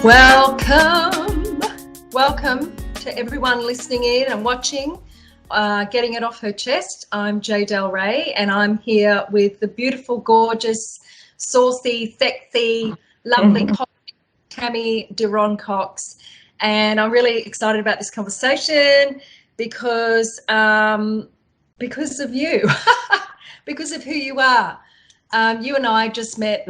Welcome to everyone listening in and watching, Getting It Off Her Chest. I'm Jay Del Rey, and I'm here with the beautiful, gorgeous, saucy, sexy, lovely Tammy de RonCox. And I'm really excited about this conversation because of you, because of who you are. You and I just met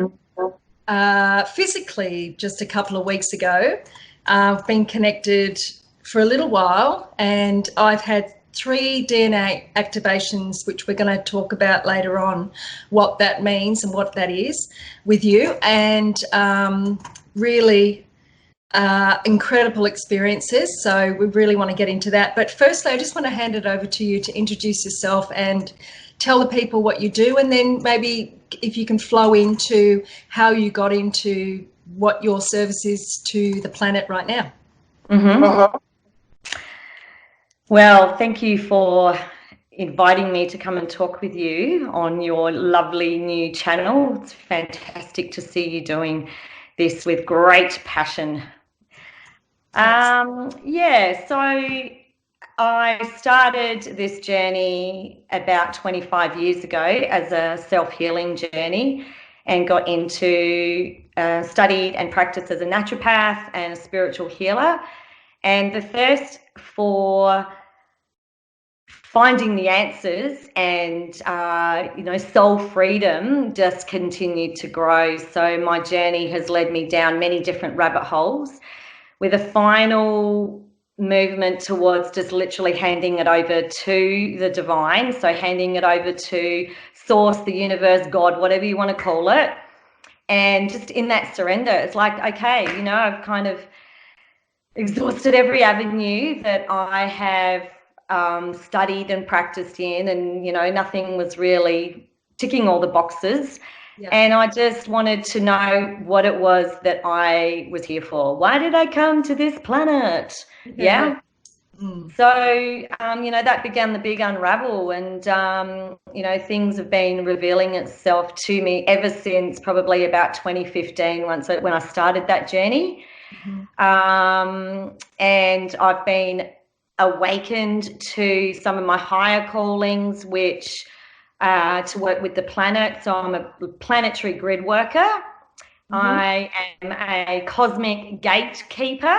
physically just a couple of weeks ago. I've been connected for a little while, and I've had 3 DNA activations, which we're going to talk about later on, what that means and what that is with you, and really incredible experiences. So we really want to get into that. But firstly, I just want to hand it over to you to introduce yourself and tell the people what you do, and then maybe if you can flow into how you got into what your service is to the planet right now. Well, thank you for inviting me to come and talk with you on your lovely new channel. It's fantastic to see you doing this with great passion. So I started this journey about 25 years ago as a self-healing journey, and got into studied and practiced as a naturopath and a spiritual healer. And the thirst for finding the answers and soul freedom just continued to grow. So my journey has led me down many different rabbit holes, with a final movement towards just literally handing it over to the divine. So handing it over to source, the universe, God, whatever you want to call it. And just in that surrender, it's like, okay, I've kind of exhausted every avenue that I have studied and practiced in, and nothing was really ticking all the boxes. And I just wanted to know what it was that I was here for. Why did I come to this planet? So that began the big unravel, and things have been revealing itself to me ever since probably about 2015, when I started that journey. And I've been awakened to some of my higher callings, which to work with the planet. So I'm a planetary gridworker. I am a cosmic gatekeeper,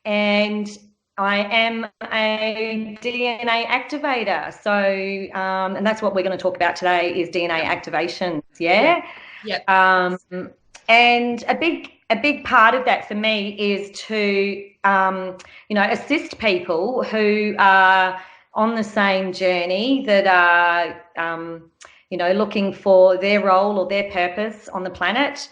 and I am a DNA activator. So and that's what we're going to talk about today, is DNA activations. And a big part of that for me is to assist people who are on the same journey, that are looking for their role or their purpose on the planet,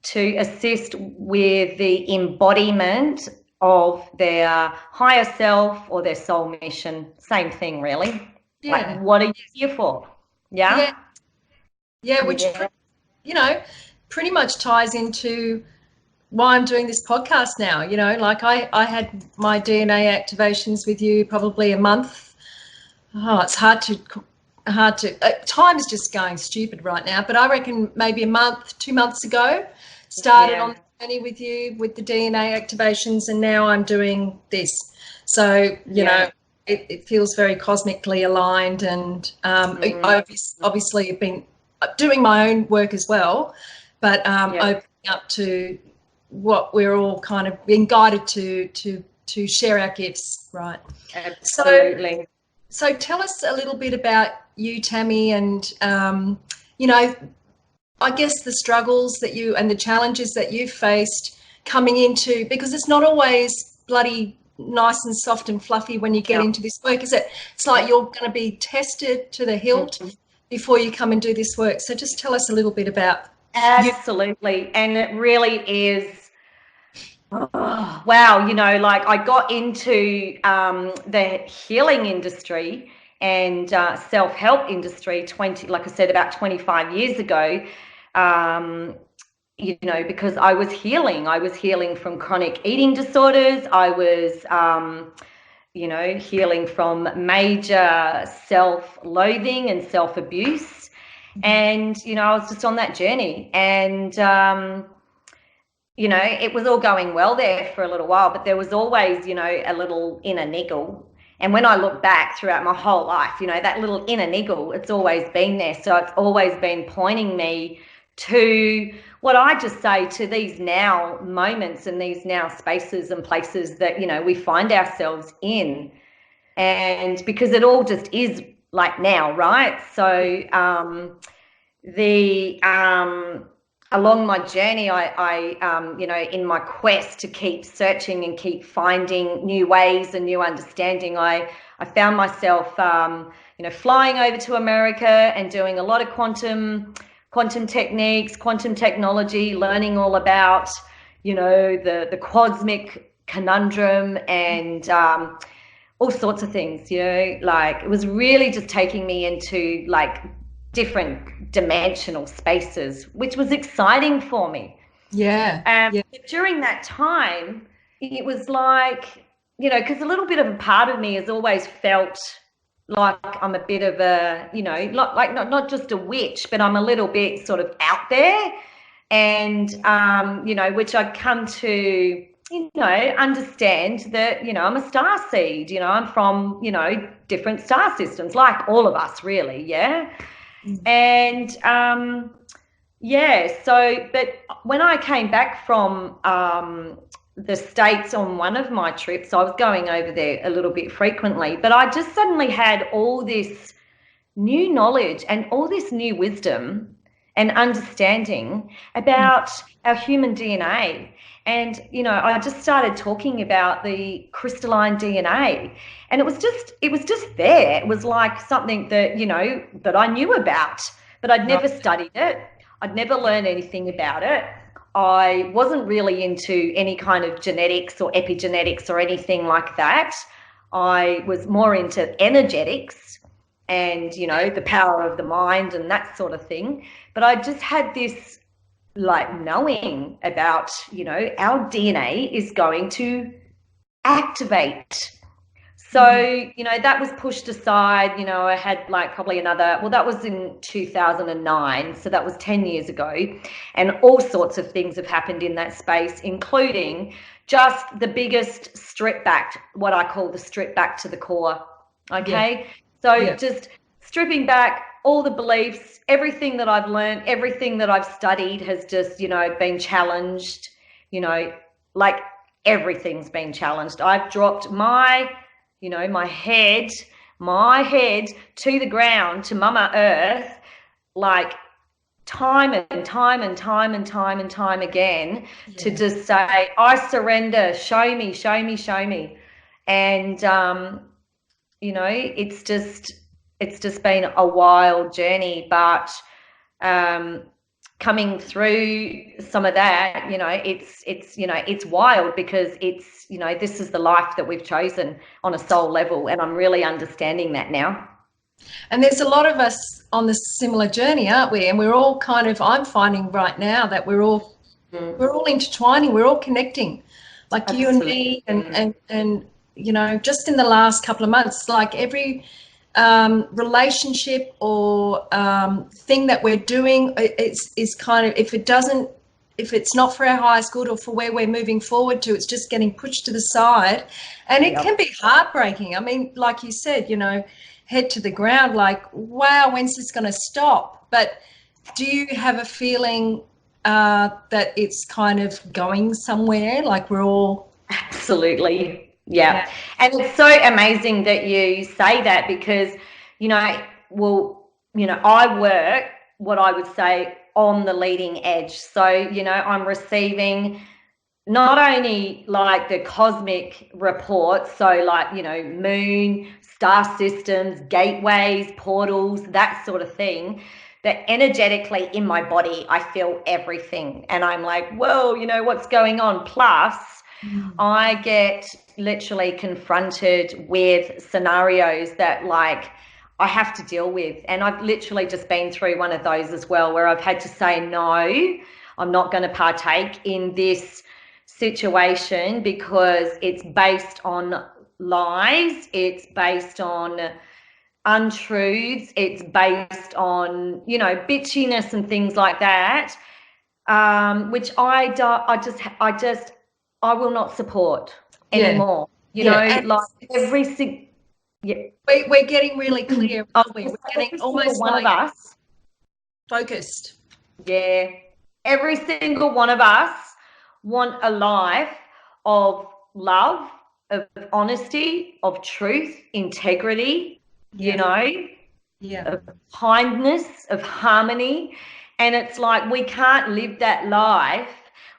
to assist with the embodiment of their higher self or their soul mission. Same thing, really. Like, what are you here for? Which pretty much ties into why I'm doing this podcast now. Like I had my DNA activations with you probably a month. It's hard to time is just going stupid right now, but I reckon maybe a month, 2 months ago, started on the journey with you with the DNA activations, and now I'm doing this. So it feels very cosmically aligned, and I obviously have been doing my own work as well, but opening up to what we're all kind of being guided to share our gifts, right? Absolutely. So tell us a little bit about you, Tammy, and I guess the struggles that you and the challenges that you've faced coming into, because it's not always bloody nice and soft and fluffy when you get into this work, is it? It's like you're going to be tested to the hilt before you come and do this work. So just tell us a little bit about. Absolutely. And it really is, wow, like I got into the healing industry and self-help industry about 25 years ago, because I was healing from chronic eating disorders. I was healing from major self-loathing and self-abuse. And, I was just on that journey. And you know, it was all going well there for a little while, but there was always, you know, a little inner niggle. And when I look back throughout my whole life, you know, that little inner niggle, it's always been there. So it's always been pointing me to what I just say, to these now moments and these now spaces and places that, you know, we find ourselves in. And because it all just is like now, right? So along my journey, I you know, in my quest to keep searching and keep finding new ways and new understanding, I found myself, you know, flying over to America and doing a lot of quantum techniques, quantum technology, learning all about, you know, the cosmic conundrum and all sorts of things, you know, like it was really just taking me into like different dimensional spaces, which was exciting for me. Yeah. During that time, it was like, you know, because a little bit of a part of me has always felt like I'm a bit of a, you know, like not just a witch, but I'm a little bit sort of out there, and you know, which I'd come to, you know, understand that, you know, I'm a star seed, you know, I'm from, you know, different star systems, like all of us really, yeah. And yeah, so, but when I came back from the States on one of my trips, I was going over there a little bit frequently, but I just suddenly had all this new knowledge and all this new wisdom and understanding about our human DNA. And, you know, I just started talking about the crystalline DNA, and it was just there. It was like something that, you know, that I knew about, but I'd never studied it. I'd never learned anything about it. I wasn't really into any kind of genetics or epigenetics or anything like that. I was more into energetics and, you know, the power of the mind and that sort of thing. But I just had this like knowing about, you know, our DNA is going to activate. So, you know, that was pushed aside. You know, I had like probably another, well, that was in 2009. So that was 10 years ago. And all sorts of things have happened in that space, including just the biggest strip back, what I call the strip back to the core. Okay. Yeah. So just stripping back all the beliefs, everything that I've learned, everything that I've studied has just, you know, been challenged, you know, like everything's been challenged. I've dropped my, you know, my head to the ground, to Mama Earth, like time and time and time and time and time again, to just say, I surrender, show me. And, you know, it's just been a wild journey, but coming through some of that, you know, it's you know, it's wild because it's, you know, this is the life that we've chosen on a soul level, and I'm really understanding that now. And there's a lot of us on this similar journey, aren't we? And we're all kind of, I'm finding right now that we're all intertwining, we're all connecting, like Absolutely. You and me, and you know, just in the last couple of months, like every relationship or thing that we're doing is kind of, if it's not for our highest good or for where we're moving forward to, it's just getting pushed to the side, and it can be heartbreaking. I mean, like you said, you know, head to the ground, like, wow, when's this going to stop? But do you have a feeling that it's kind of going somewhere, like we're all... Absolutely. Yeah. And it's so amazing that you say that, because, you know, well, you know, I work, what I would say, on the leading edge. So, you know, I'm receiving not only like the cosmic reports, so like, you know, moon, star systems, gateways, portals, that sort of thing, that energetically in my body, I feel everything. And I'm like, whoa, you know, what's going on? Plus, I get literally confronted with scenarios that like I have to deal with. And I've literally just been through one of those as well, where I've had to say, no, I'm not going to partake in this situation because it's based on lies, it's based on untruths, it's based on, you know, bitchiness and things like that. which I will not support anymore. You know, like every single. Yeah. We're getting really clear, aren't we? We're getting almost one like of us focused. Yeah. Every single one of us want a life of love, of honesty, of truth, integrity, you know, of kindness, of harmony. And it's like we can't live that life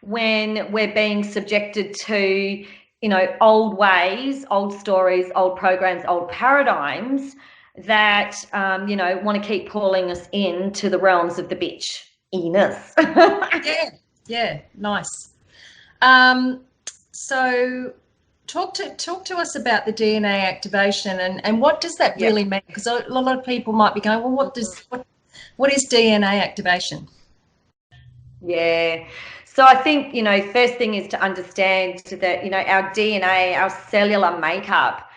when we're being subjected to, you know, old ways, old stories, old programs, old paradigms that, you know, want to keep pulling us into the realms of the bitch-iness. Yeah, nice. So talk to us about the DNA activation and what does that really mean? Because a lot of people might be going, well, what is DNA activation? Yeah. So I think, you know, first thing is to understand that, you know, our DNA, our cellular makeup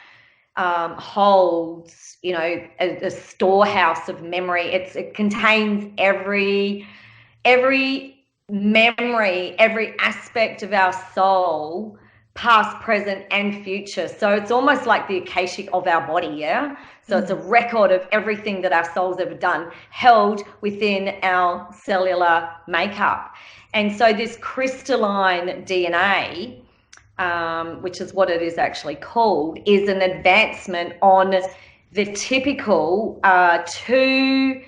holds, you know, a storehouse of memory. It contains every memory, every aspect of our soul, past, present, and future. So it's almost like the Akashic of our body, yeah? So it's a record of everything that our soul's ever done, held within our cellular makeup. And so this crystalline DNA, which is what it is actually called, is an advancement on the typical 2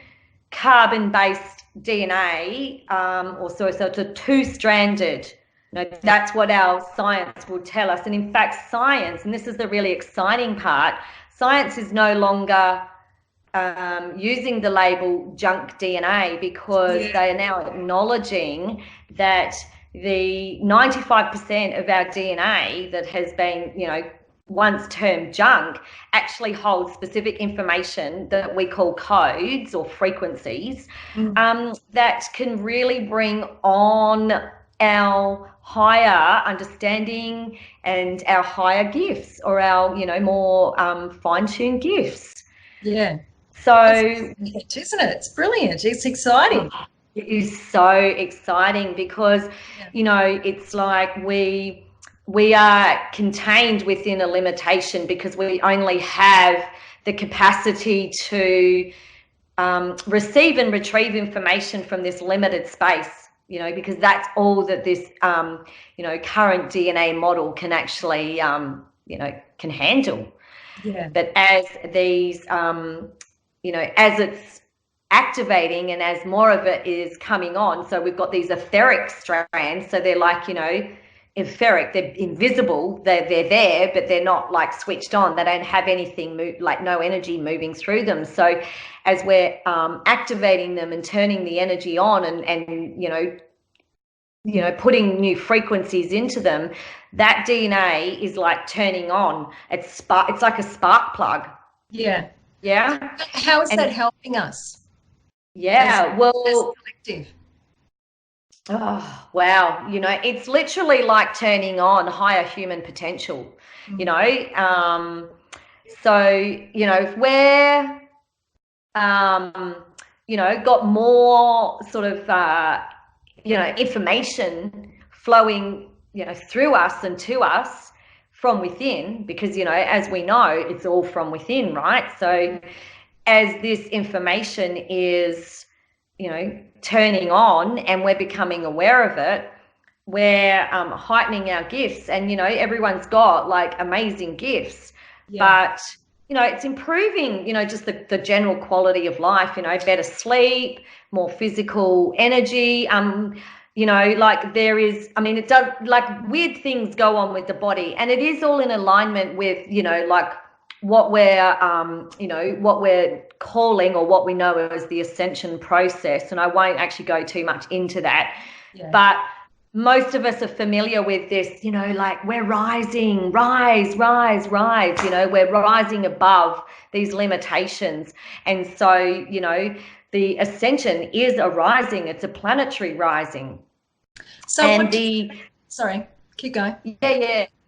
carbon-based DNA, so it's a 2-stranded. You know, that's what our science will tell us. And in fact, science, and this is the really exciting part, science is no longer using the label junk DNA because they are now acknowledging that the 95% of our DNA that has been, you know, once termed junk actually holds specific information that we call codes or frequencies that can really bring on our higher understanding and our higher gifts, or our, you know, more fine-tuned gifts. Yeah. So, isn't it? It's brilliant. It's exciting. It is so exciting because, you know, it's like we are contained within a limitation because we only have the capacity to receive and retrieve information from this limited space, you know, because that's all that this, you know, current DNA model can actually, you know, can handle. Yeah. But as these, you know, as it's activating and as more of it is coming on, so we've got these etheric strands, so they're like, you know, etheric, they're invisible, they're there, but they're not like switched on, they don't have anything like no energy moving through them. So as we're activating them and turning the energy on and you know putting new frequencies into them, that DNA is like turning on. It's like a spark plug. Yeah. How is that helping us? Well, as a collective. Oh, wow. You know, it's literally like turning on higher human potential, you know. So, you know, if we're, you know, got more sort of, you know, information flowing, you know, through us and to us from within, because, you know, as we know, it's all from within, right? So as this information is, you know, turning on and we're becoming aware of it, we're heightening our gifts. And, you know, everyone's got like amazing gifts, but, you know, it's improving, you know, just the general quality of life, you know, better sleep, more physical energy. You know, like there is, I mean, it does, like weird things go on with the body, and it is all in alignment with, you know, like what we're, you know, what we're calling or what we know as the Ascension process. And I won't actually go too much into that, but most of us are familiar with this, you know, like we're rising, rise, you know, we're rising above these limitations. And so, you know, the Ascension is a rising, it's a planetary rising. So and sorry, keep going.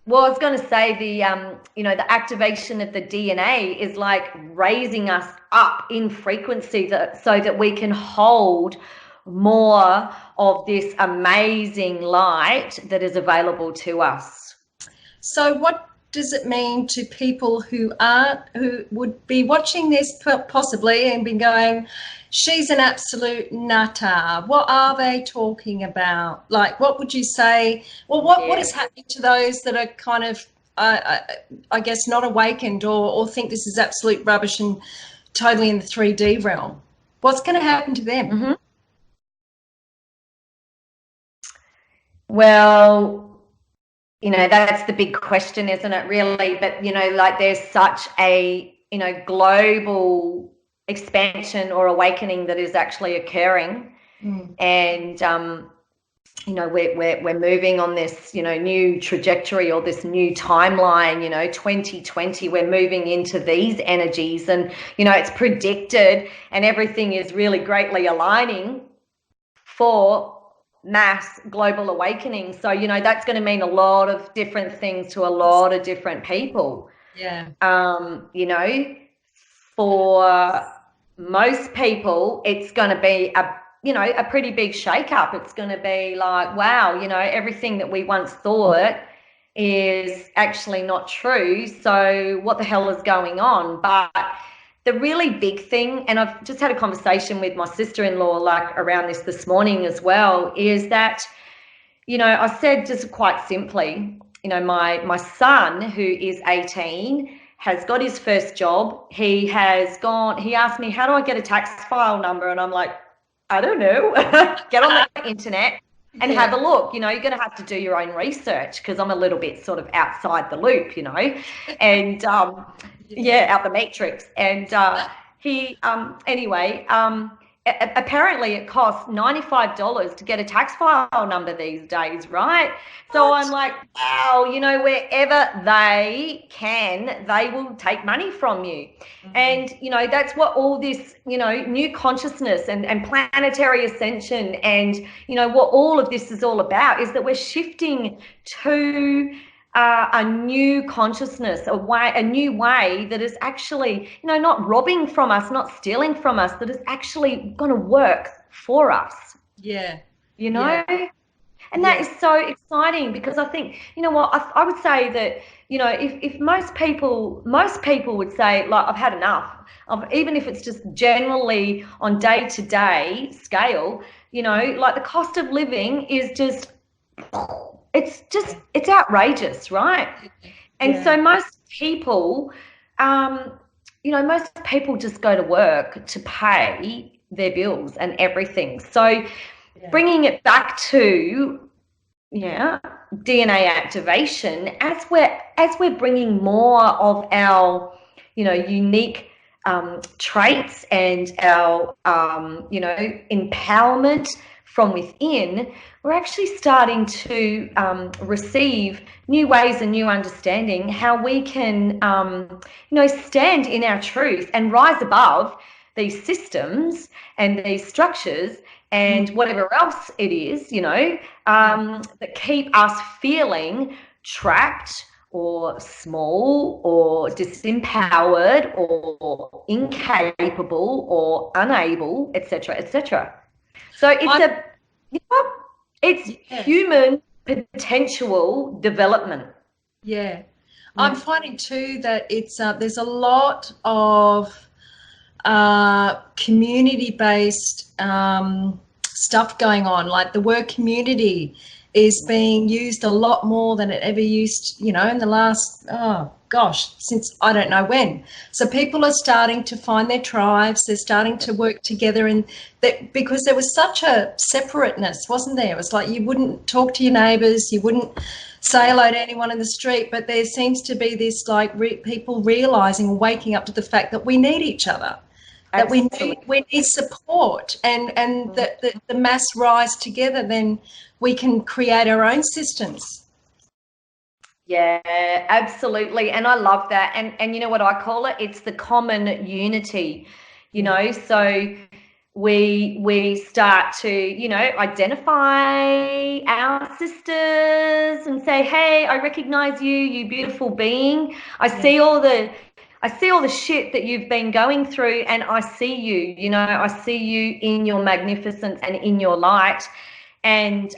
Well, I was going to say the, you know, the activation of the DNA is like raising us up in frequency so that we can hold more of this amazing light that is available to us. So what does it mean to people who would be watching this possibly and be going, she's an absolute nutter? What are they talking about? Like, what would you say? Well, what is happening to those that are kind of, I guess, not awakened or think this is absolute rubbish and totally in the 3D realm? What's going to happen to them? Mm-hmm. Well, you know, that's the big question, isn't it, really? But, you know, like there's such a, you know, global expansion or awakening that is actually occurring. And, you know, we're moving on this, you know, new trajectory or this new timeline, you know, 2020, we're moving into these energies and, you know, it's predicted and everything is really greatly aligning for mass global awakening. So, you know, that's going to mean a lot of different things to a lot of different people. Yeah. You know, for most people, it's going to be a pretty big shakeup. It's going to be like, wow, you know, everything that we once thought is actually not true. So what the hell is going on? But the really big thing, and I've just had a conversation with my sister-in-law like around this morning as well, is that, you know, I said just quite simply, you know, my son, who is 18, has got his first job. He asked me, how do I get a tax file number? And I'm like, I don't know. Get on the internet and have a look. You know, you're going to have to do your own research because I'm a little bit sort of outside the loop, you know, and out the matrix. And apparently it costs $95 to get a tax file number these days, right? So I'm like, wow, you know, wherever they can, they will take money from you. And, you know, that's what all this, you know, new consciousness and planetary ascension and, you know, what all of this is all about is that we're shifting to a new consciousness, a new way that is actually, you know, not robbing from us, not stealing from us, that is actually going to work for us. Yeah. You know? Yeah. And that is so exciting because I think, you know what, I would say that, you know, if most people would say, like, I've had enough of, even if it's just generally on day-to-day scale, you know, like the cost of living is just, it's outrageous, right? And so most people, you know, most people just go to work to pay their bills and everything. So bringing it back to, DNA activation, as we're bringing more of our, you know, unique traits and our, you know, empowerment from within, we're actually starting to receive new ways and new understanding how we can, you know, stand in our truth and rise above these systems and these structures and whatever else it is, you know, that keep us feeling trapped or small or disempowered or incapable or unable, etc., etc. So it's human potential development. Yeah. I'm finding too that it's there's a lot of community-based stuff going on. Like the word community is being used a lot more than it ever used, you know, in the last, since I don't know when. So people are starting to find their tribes, they're starting to work together, and that because there was such a separateness, wasn't there? It was like you wouldn't talk to your neighbours, you wouldn't say hello to anyone in the street, but there seems to be this like people realising, waking up to the fact that we need each other. That we need support, and that the mass rise together, then we can create our own systems. Yeah, absolutely. And I love that. And you know what I call it? It's the common unity, you know, so we start to, you know, identify our sisters and say, hey, I recognize you, you beautiful being. I I see all the shit that you've been going through, and I see you, you know, I see you in your magnificence and in your light. And,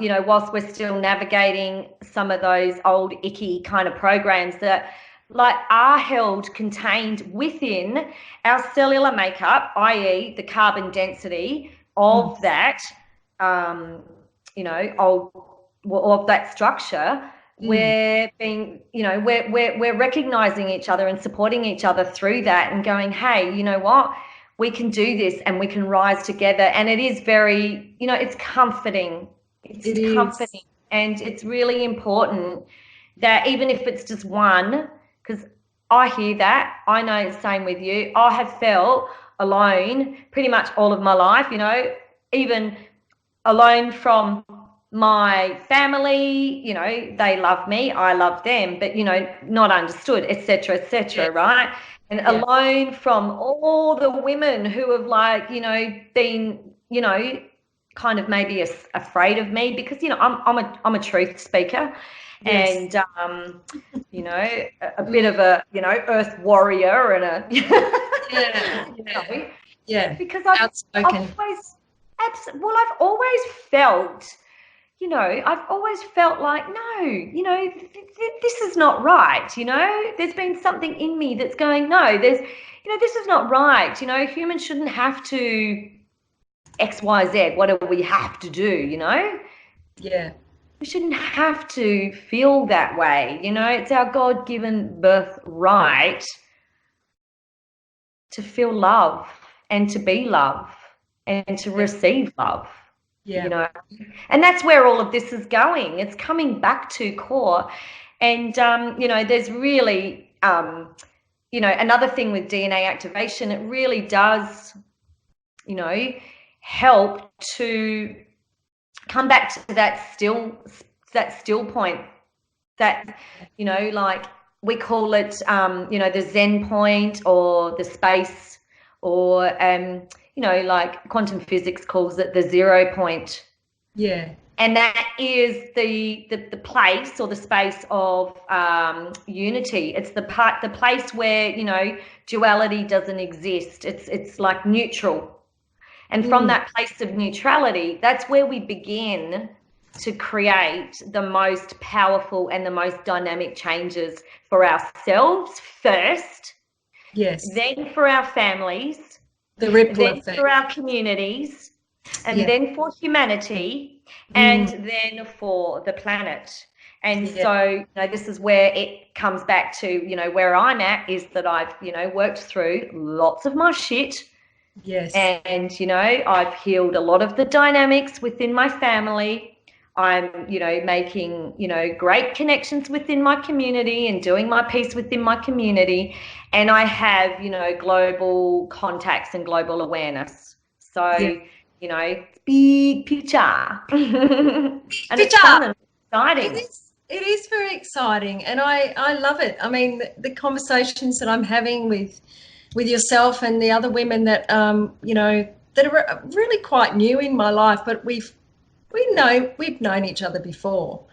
you know, whilst we're still navigating some of those old icky kind of programs that like are held contained within our cellular makeup, i.e. the carbon density of that, you know, of that structure, we're being, you know, we're recognizing each other and supporting each other through that and going, hey, you know what? We can do this and we can rise together. And it is very, you know, it's comforting. It's comforting. And it's really important that even if it's just one, because I hear that, I know the same with you. I have felt alone pretty much all of my life, you know, even alone from my family, you know, they love me, I love them, but, you know, not understood, etc., right? And alone from all the women who have, like, you know, been, you know, kind of maybe afraid of me because, you know, I'm a truth speaker, and you know, a bit of a, you know, earth warrior and a because I've always felt, you know, I've always felt like, no, you know, this is not right. You know, there's been something in me that's going, no, there's, you know, this is not right. You know, humans shouldn't have to X, Y, Z. What do we have to do? You know? Yeah. We shouldn't have to feel that way. You know, it's our God-given birthright to feel love and to be love and to receive love. You know, and that's where all of this is going. It's coming back to core. And, you know, there's really, you know, another thing with DNA activation, it really does, you know, help to come back to that still point, that, you know, like we call it, you know, the Zen point or the space, or, you know, like quantum physics calls it the 0 point. Yeah. And that is the place or the space of unity. It's the place where, you know, duality doesn't exist. It's like neutral. And from that place of neutrality, that's where we begin to create the most powerful and the most dynamic changes for ourselves first. Yes. Then for our families. The ripple then effect. For our communities, and then for humanity, and then for the planet. And so, you know, this is where it comes back to, you know, where I'm at is that I've, you know, worked through lots of my shit. Yes. And, you know, I've healed a lot of the dynamics within my family. I'm, you know, making, you know, great connections within my community and doing my piece within my community. And I have, you know, global contacts and global awareness. So, you know, big picture. And it's fun and exciting. It is very exciting, and I love it. I mean, the conversations that I'm having with yourself and the other women that, you know, that are really quite new in my life, but we've known each other before.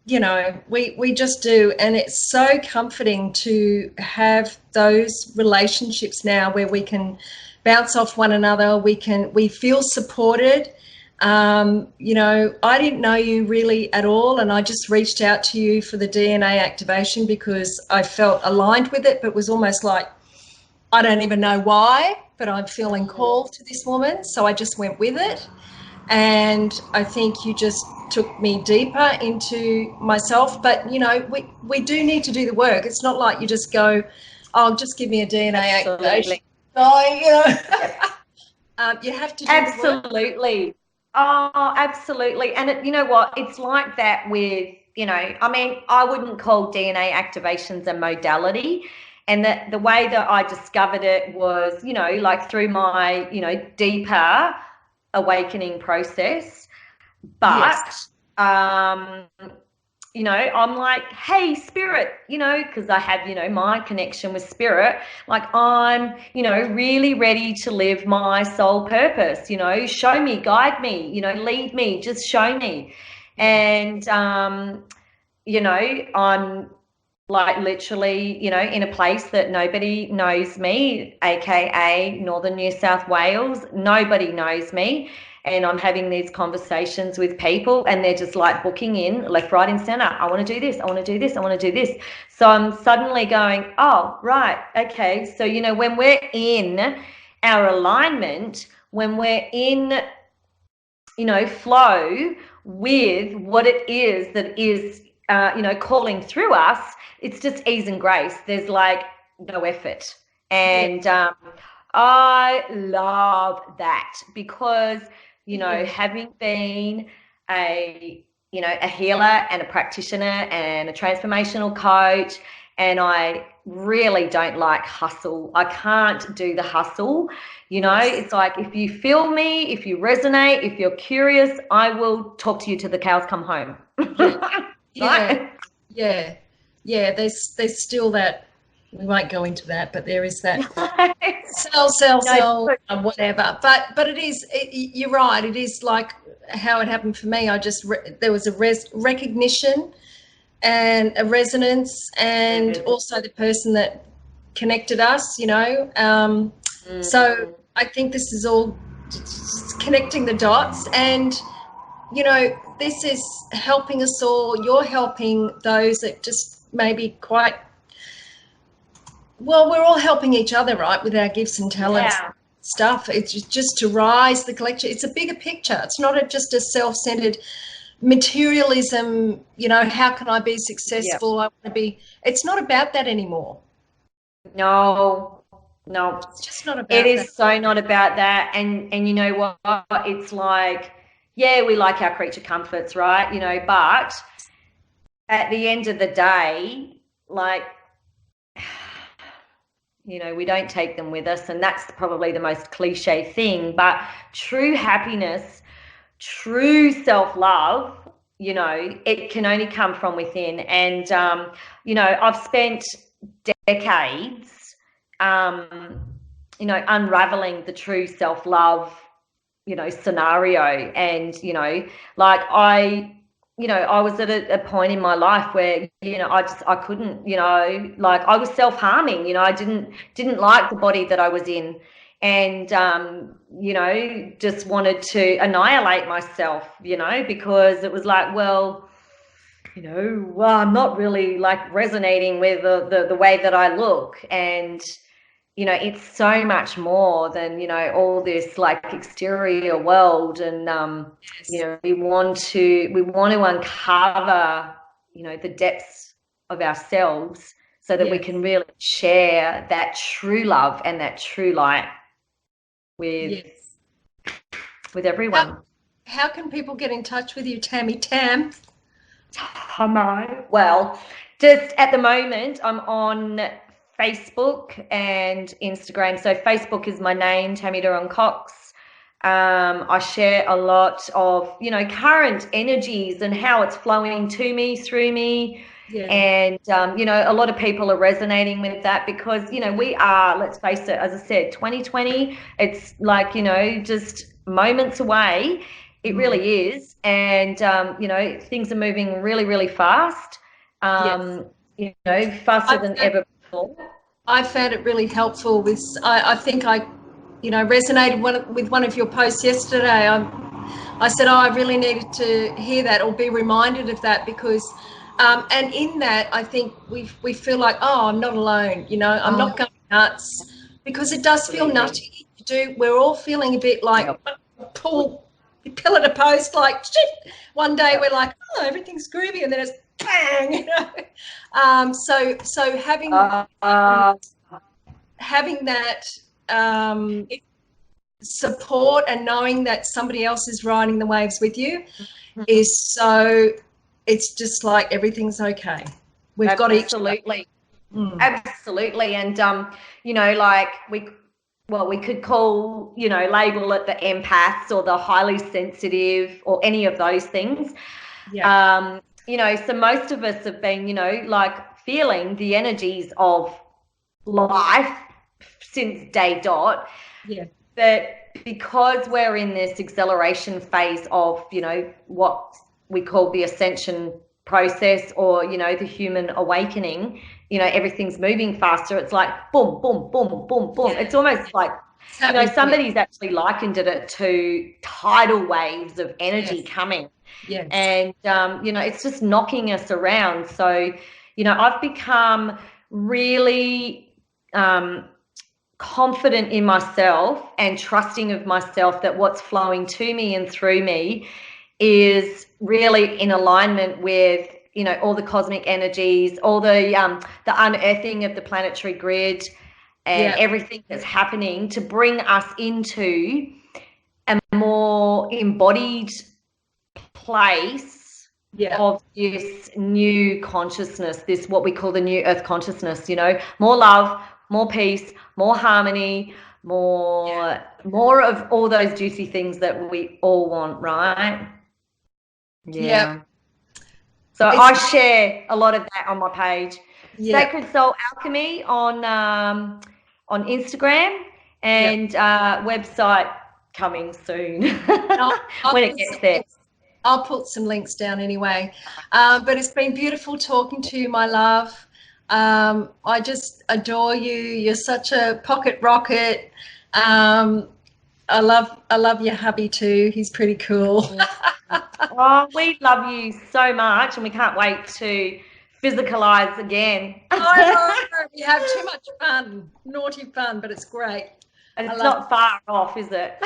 You know, we just do, and it's so comforting to have those relationships now where we can bounce off one another. We feel supported. You know, I didn't know you really at all, and I just reached out to you for the DNA activation because I felt aligned with it, but was almost like, I don't even know why, but I'm feeling called to this woman, so I just went with it. And I think you just took me deeper into myself. But, you know, we do need to do the work. It's not like you just go, oh, just give me a DNA activation. Oh, you know, you have to do absolutely. The work. Oh, absolutely. And it, you know what? It's like that with, you know, I mean, I wouldn't call DNA activations a modality. And the way that I discovered it was, you know, like through my, you know, deeper awakening process. But, you know, I'm like, hey, spirit, you know, because I have, you know, my connection with spirit. Like, I'm, you know, really ready to live my soul purpose, you know, show me, guide me, you know, lead me, just show me. And, you know, I'm like literally, you know, in a place that nobody knows me, aka Northern New South Wales. Nobody knows me. And I'm having these conversations with people and they're just like booking in left, right, and center. I want to do this. I want to do this. I want to do this. So I'm suddenly going, oh, right. Okay. So, you know, when we're in our alignment, when we're in, you know, flow with what it is that is, you know, calling through us, it's just ease and grace. There's like no effort. And I love that because, you know, having been a, you know, a healer and a practitioner and a transformational coach, and I really don't like hustle. I can't do the hustle. You know, it's like if you feel me, if you resonate, if you're curious, I will talk to you till the cows come home. Right? Yeah. There's still that. We won't go into that, but there is that sell, whatever. But it is. You're right. It is like how it happened for me. There was a recognition and a resonance, and also the person that connected us. You know. So I think this is all just connecting the dots, and you know, this is helping us all. You're helping those that just maybe quite. Well, we're all helping each other, right, with our gifts and talents stuff. It's just to rise the collection. It's a bigger picture. It's not just a self-centered materialism, you know, how can I be successful? I want to be. It's not about that anymore. No. It's just not about that. It is so not about that. And you know what? It's like, yeah, we like our creature comforts, right? You know, but at the end of the day, like, you know, we don't take them with us, and that's probably the most cliche thing. But true happiness, true self-love, you know, it can only come from within. And you know, I've spent decades you know, unraveling the true self-love, you know, scenario. And you know, like I was at a point in my life where, you know, I couldn't, you know, like I was self-harming, you know, I didn't like the body that I was in, and you know, just wanted to annihilate myself, you know, because it was like, well, you know, well, I'm not really like resonating with the way that I look. And you know, it's so much more than, you know, all this like exterior world. And you know, we want to uncover, you know, the depths of ourselves so that we can really share that true love and that true light with everyone. How can people get in touch with you, Tammy Tam? Well, just at the moment I'm on Facebook and Instagram. So Facebook is my name, Tammy de RonCox. I share a lot of, you know, current energies and how it's flowing to me, through me. And, you know, a lot of people are resonating with that because, you know, we are, let's face it, as I said, 2020, it's like, you know, just moments away. It really is. And, you know, things are moving really, really fast, you know, faster than ever before. I found it really helpful with, I think I, you know, resonated with one of your posts yesterday. I said, I really needed to hear that or be reminded of that because, and in that, I think we feel like, oh, I'm not alone, you know, I'm not going nuts, because it does feel nutty. We're all feeling a bit like pillar to post, like shit. One day we're like, oh, everything's groovy, and then it's bang, you know. So having that support and knowing that somebody else is riding the waves with you is so. It's just like everything's okay. We've got each other. Absolutely, and you know, like we could call, you know, label it the empaths or the highly sensitive or any of those things. You know, so most of us have been, you know, like feeling the energies of life since day dot. But because we're in this acceleration phase of, you know, what we call the Ascension process or, you know, the human awakening, you know, everything's moving faster. It's like boom, boom, boom, boom, boom. It's almost like, you know, somebody's actually likened it to tidal waves of energy coming. Yes. And, you know, it's just knocking us around. So, you know, I've become really confident in myself and trusting of myself that what's flowing to me and through me is really in alignment with, you know, all the cosmic energies, all the unearthing of the planetary grid and everything that's happening to bring us into a more embodied place of this new consciousness, this what we call the new earth consciousness, you know, more love, more peace, more harmony, more of all those juicy things that we all want, right? So I share a lot of that on my page. Sacred Soul Alchemy on Instagram, and website coming soon when it gets there. I'll put some links down anyway. But it's been beautiful talking to you, my love. I just adore you. You're such a pocket rocket. I love your hubby too. He's pretty cool. Oh, we love you so much, and we can't wait to physicalize again. I know, we have too much fun, naughty fun, but it's great. And it's not far off, is it?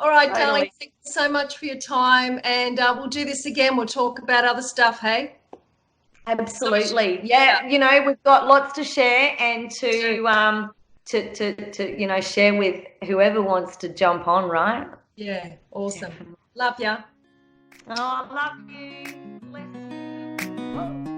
All right, darling, thank you so much for your time, and we'll do this again. We'll talk about other stuff, hey? Absolutely. Yeah, you know, we've got lots to share and to you know, share with whoever wants to jump on, right? Yeah, awesome. Love ya. Oh, love you. Bless you.